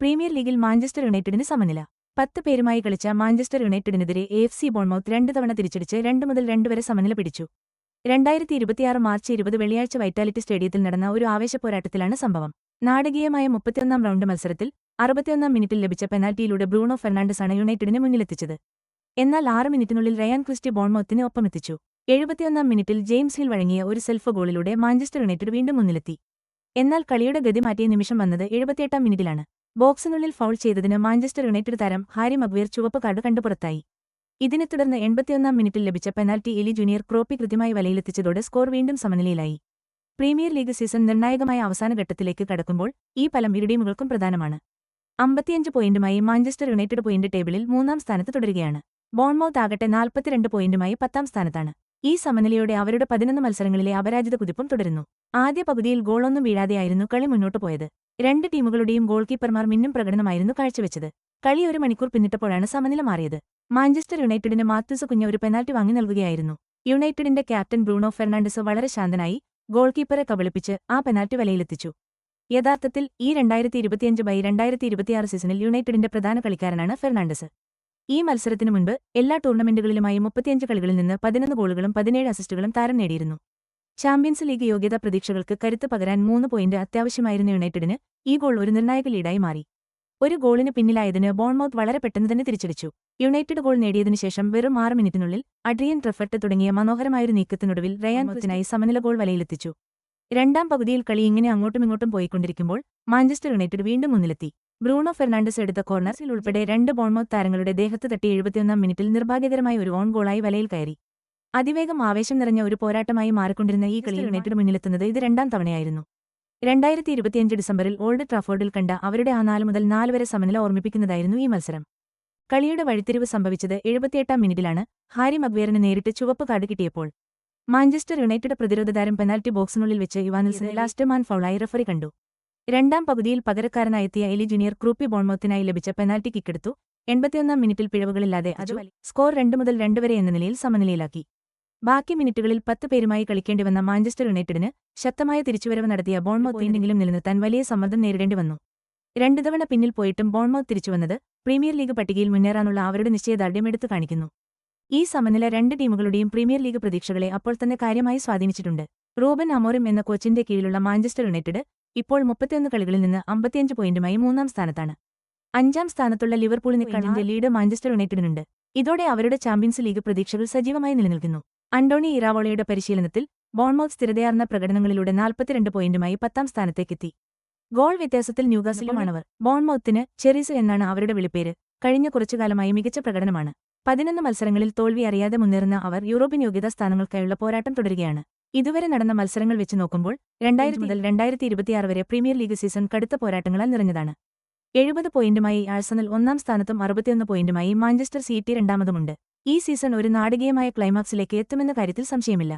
Premier ലീഗിൽ Manchester യുണൈറ്റഡിന് സമനില 10 പേരുമായി കളിച്ച മാഞ്ചസ്റ്റർ യുണൈറ്റഡിനെതിരെ AFC ബോൺമൌത്ത് 2 തവണ തിരിച്ചടിച്ച് 2-2 വരെ സമനില പിടിച്ചു. 2026 മാർച്ച് 20 വെള്ളിയാഴ്ച വൈറ്റാലിറ്റി സ്റ്റേഡിയത്തിൽ നടന്ന ഒരു ആവേശപ്പോരാട്ടത്തിലാണ് സംഭവം. നാടകീയമായ 31ാം റൗണ്ട് മത്സരത്തിൽ 61ാം മിനിറ്റിൽ ലഭിച്ച പെനാൽറ്റിയിലൂടെ ബ്രൂണോ ഫെർണാണ്ടസാണ് യുണൈറ്റഡിനെ മുന്നിലെത്തിച്ചത്. എന്നാൽ 6 മിനിറ്റിനുള്ളിൽ റയാൻ ക്രിസ്റ്റി ബോൺമൌത്തിന് ഒപ്പമെത്തിച്ചു. 71ാം മിനിറ്റിൽ ജെയിംസ് ഹിൽ വഴങ്ങിയ ഒരു സെൽഫ് ഗോളിലൂടെ മാഞ്ചസ്റ്റർ യുണൈറ്റഡ് വീണ്ടും മുന്നിലെത്തി. എന്നാൽ കളിയുടെ ഗതി മാറ്റിയ നിമിഷം വന്നത് 78ാം മിനിറ്റിലാണ്. ബോക്സിനുള്ളിൽ ഫൗൾ ചെയ്തതിന് മാഞ്ചസ്റ്റർ യുണൈറ്റഡ് താരം ഹാരി മഗ്വയർ ചുവപ്പ് കാർഡ് കണ്ടു പുറത്തായി. ഇതിനെ തുടർന്ന് 81ാം മിനിറ്റിൽ ലഭിച്ച പെനാൽറ്റി എലി ജൂനിയർ ക്രോപ്പി കൃത്യമായി വലയിലെത്തിച്ചതോടെ സ്കോർ വീണ്ടും സമനിലയിലായി. പ്രീമിയർ ലീഗ് സീസൺ നിർണായകമായ അവസാന ഘട്ടത്തിലേക്ക് കടക്കുമ്പോൾ ഈ ഫലം ഇരു ടീമുകൾക്കും പ്രധാനമാണ്. 55 പോയിന്റുമായി മാഞ്ചസ്റ്റർ യുണൈറ്റഡ് പോയിന്റ് ടേബിളിൽ 3ാം സ്ഥാനത്ത് തുടരുകയാണ്. ബോൺമൌത്ത് ആകട്ടെ 42 പോയിന്റുമായി 10ാം സ്ഥാനത്താണ്. ഈ സമനിലയോടെ അവരുടെ 11 മത്സരങ്ങളിലെ അപരാജിത കുതിപ്പും തുടരുന്നു. ആദ്യ പകുതിയിൽ ഗോളൊന്നും വീഴാതെയായിരുന്നു കളി മുന്നോട്ടു പോയത്. രണ്ട് ടീമുകളുടെയും ഗോൾ കീപ്പർമാർ മിന്നും പ്രകടനമായിരുന്നു കാഴ്ചവെച്ചത്. കളി ഒരു മണിക്കൂർ പിന്നിട്ടപ്പോഴാണ് സമനില മാറിയത്. മാഞ്ചസ്റ്റർ യുണൈറ്റഡിന് മാത്യൂസ് കുഞ്ഞ ഒരു പെനാൽറ്റി വാങ്ങി നൽകുകയായിരുന്നു. യുണൈറ്റഡിന്റെ ക്യാപ്റ്റൻ ബ്രൂണോ ഫെർണാണ്ടസ് വളരെ ശാന്തനായി ഗോൾ കീപ്പറെ കബളിപ്പിച്ച് ആ പെനാൽറ്റി വലയിലെത്തിച്ചു. യഥാർത്ഥത്തിൽ ഈ 2025/2026 സീസണിൽ യുണൈറ്റഡിന്റെ പ്രധാന കളിക്കാരനാണ് ഫെർണാണ്ടസ്. ഈ മത്സരത്തിനു മുൻപ് എല്ലാ ടൂർണമെന്റുകളിലുമായി 35 കളികളിൽ നിന്ന് 11 ഗോളുകളും 17 അസിസ്റ്റുകളും താരം നേടിയിരുന്നു. ചാമ്പ്യൻസ് ലീഗ് യോഗ്യതാ പ്രതീക്ഷകൾക്ക് കരുത്ത് പകരാൻ 3 പോയിന്റ് അത്യാവശ്യമായിരുന്ന യുണൈറ്റഡിന് ഈ ഗോൾ ഒരു നിർണായക ലീഡായി മാറി. ഒരു ഗോളിന് പിന്നിലായതിന് ബോൺമൌത്ത് വളരെ പെട്ടെന്ന് തന്നെ തിരിച്ചടിച്ചു. യുണൈറ്റഡ് ഗോൾ നേടിയതിനുശേഷം വെറും 6 മിനിറ്റിനുള്ളിൽ അഡ്രിയൻ ട്രഫർട്ട് തുടങ്ങിയ മനോഹരമായൊരു നീക്കത്തിനൊടുവിൽ റയാൻ ക്രിസ്റ്റിനായി സമനില ഗോൾ വലയിലെത്തിച്ചു. രണ്ടാം പകുതിയിൽ കളി ഇങ്ങനെ അങ്ങോട്ടുമിങ്ങോട്ടും പോയിക്കൊണ്ടിരിക്കുമ്പോൾ മാഞ്ചസ്റ്റർ യുണൈറ്റഡ് വീണ്ടും മുന്നിലെത്തി. ബ്രൂണോ ഫെർണാണ്ടസ് എടുത്ത കോർണറിൽ ഉൾപ്പെടെ 2 ബോൺമൌത്ത് താരങ്ങളുടെ ദേഹത്ത് തട്ടി 71ാം മിനിറ്റിൽ നിർഭാഗ്യകരമായ ഒരു ഓൺ ഗോളായി വലയിൽ കയറി. അതിവേഗം ആവേശം നിറഞ്ഞ ഒരു പോരാട്ടമായി മാറിക്കൊണ്ടിരുന്ന ഈ കളിയിൽ യുണൈറ്റഡ് മുന്നിലെത്തുന്നത് ഇത് രണ്ടാം തവണയായിരുന്നു. 2025 ഡിസംബറിൽ ഓൾഡ് ട്രാഫോർഡിൽ കണ്ട അവരുടെ ആ 4-4 വരെ സമനില ഓർമ്മിപ്പിക്കുന്നതായിരുന്നു ഈ മത്സരം. കളിയുടെ വഴിത്തിരിവ് സംഭവിച്ചത് 78ാം മിനിറ്റിലാണ്. ഹാരി മഗ്വയറിന് നേരിട്ട് ചുവപ്പ് കാർഡ് കിട്ടിയപ്പോൾ മാഞ്ചസ്റ്റർ യുണൈറ്റഡ് പ്രതിരോധ താരം പെനാൽറ്റി ബോക്സിനുള്ളിൽ വെച്ച് ഇവാനിൽസിനെ ലാസ്റ്റ് മാൻ ഫൗളായി റഫറി കണ്ടു. രണ്ടാം പകുതിയിൽ പകരക്കാരനായെത്തിയ എലി ജൂനിയർ ക്രൂപ്പി ബോൺമൌത്തിനായി ലഭിച്ച പെനാൽറ്റി കിക്കെടുത്തു. 81ാം മിനിറ്റിൽ പിഴവുകളില്ലാതെ അത് സ്കോർ 2-2 വരെ എന്ന നിലയിൽ സമനിലയിലാക്കി. ബാക്കി മിനിറ്റുകളിൽ 10 പേരുമായി കളിക്കേണ്ടിവന്ന മാഞ്ചസ്റ്റർ യുണൈറ്റഡിന് ശക്തമായ തിരിച്ചുവരവ് നടത്തിയ ബോൺമൌത്ത് എന്തെങ്കിലും നിലനിർത്താൻ വലിയ സമ്മർദ്ദം നേരിടേണ്ടി വന്നു. 2 തവണ പിന്നിൽ പോയിട്ടും ബോൺമൌത്ത് തിരിച്ചുവന്നത് പ്രീമിയർ ലീഗ് പട്ടികയിൽ മുന്നേറാനുള്ള അവരുടെ നിശ്ചയദാർഢ്യം എടുത്തു കാണിക്കുന്നു. ഈ സമനില രണ്ട് ടീമുകളുടെയും പ്രീമിയർ ലീഗ് പ്രതീക്ഷകളെ അപ്പോൾ തന്നെ കാര്യമായി സ്വാധീനിച്ചിട്ടുണ്ട്. റൂബൻ അമോറിം എന്ന കോച്ചിന്റെ കീഴിലുള്ള മാഞ്ചസ്റ്റർ യുണൈറ്റഡ് ഇപ്പോൾ 31 കളികളിൽ നിന്ന് 55 പോയിന്റുമായി 3ാം സ്ഥാനത്താണ്. 5ാം സ്ഥാനത്തുള്ള ലിവർപൂളിനെക്കാളിന്റെ ലീഡ് മാഞ്ചസ്റ്റർ യുണൈറ്റഡിനുണ്ട്. ഇതോടെ അവരുടെ ചാമ്പ്യൻസ് ലീഗ് പ്രതീക്ഷകൾ സജീവമായി നിലനിൽക്കുന്നു. അന്റോണി ഇറാവോളയുടെ പരിശീലനത്തിൽ ബോൺമൌത്ത് സ്ഥിരതയാർന്ന പ്രകടനങ്ങളിലൂടെ 42 പോയിന്റുമായി 10ാം സ്ഥാനത്തേക്കെത്തി. ഗോൾ വ്യത്യാസത്തിൽ ന്യൂകാസിലുമാണവർ. ബോൺമൌത്തിന് ചെറീസ് എന്നാണ് അവരുടെ വിളിപ്പേര്. കഴിഞ്ഞ കുറച്ചുകാലമായി മികച്ച പ്രകടനമാണ്. 11 മത്സരങ്ങളിൽ തോൽവി അറിയാതെ മുന്നേറുന്ന അവർ യൂറോപ്യൻ യോഗ്യതാ സ്ഥാനങ്ങൾക്കായുള്ള പോരാട്ടം തുടരുകയാണ്. ഇതുവരെ നടന്ന മത്സരങ്ങൾ വെച്ച് നോക്കുമ്പോൾ 2000 മുതൽ 2026 വരെ പ്രീമിയർ ലീഗ് സീസൺ കടുത്ത പോരാട്ടങ്ങളാൽ നിറഞ്ഞതാണ്. 70 പോയിന്റുമായി ആഴ്സണൽ 1ാം സ്ഥാനത്തും 61 പോയിന്റുമായി മാഞ്ചസ്റ്റർ സിറ്റി 2ാമതുമുണ്ട്. ഈ സീസൺ ഒരു നാടകീയമായ ക്ലൈമാക്സിലേക്ക് എത്തുമെന്ന കാര്യത്തിൽ സംശയമില്ല.